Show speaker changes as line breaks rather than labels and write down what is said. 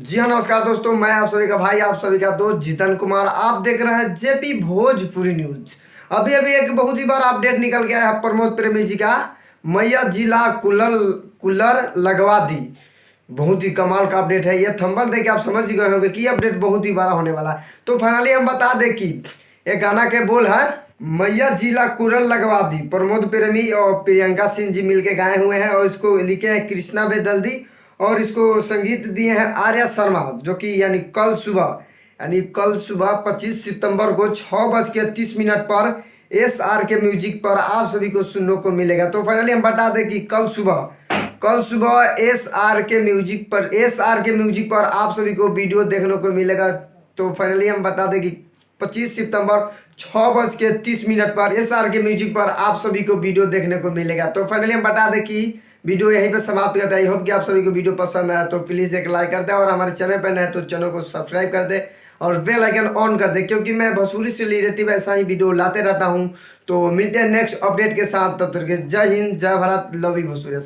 जी हाँ, नमस्कार दोस्तों। मैं आप सभी का भाई, आप सभी का दोस्त जीतन कुमार। आप देख रहे हैं जेपी भोजपुरी न्यूज। अभी अभी एक बहुत ही बार अपडेट निकल गया है प्रमोद प्रेमी जी का। मैया जिला कूलर कूलर लगवा दी। बहुत ही कमाल का अपडेट है। ये थंबनेल देख के आप समझ ही गए होंगे कि अपडेट बहुत ही बड़ा होने वाला है। तो फाइनली हम बता दें कि ये गाना के बोल है, मैया जिला कूलर लगवा दी। प्रमोद प्रेमी और प्रियंका सिंह जी मिलके गाए हुए हैं और इसको लिखे हैं कृष्णा बेदर्दी और इसको संगीत दिए हैं आर्या शर्मा, जो कि कल सुबह 25 सितंबर को 6:30 पर SR के म्यूजिक पर आप सभी को सुनने को मिलेगा। तो फाइनली हम बता दें कि कल सुबह एस आर के म्यूजिक पर आप सभी को वीडियो देखने को मिलेगा। तो फाइनली हम बता दें कि 25 सितंबर 6:30 पर SR के म्यूजिक पर आप सभी को वीडियो देखने को मिलेगा। तो फाइनली हम बता दें कि वीडियो यहीं पे समाप्त करते हैं। आई होप कि आप सभी को वीडियो पसंद आया तो प्लीज़ एक लाइक कर दे और हमारे चैनल पर नए तो चैनल को सब्सक्राइब कर दे और बेल आइकन ऑन कर दे, क्योंकि मैं भोजपुरी से रिलेटिव ऐसा ही वीडियो लाते रहता हूँ। तो मिलते हैं नेक्स्ट अपडेट के साथ। तब तक के जय हिंद, जय भारत, लव यू भोजपुरी।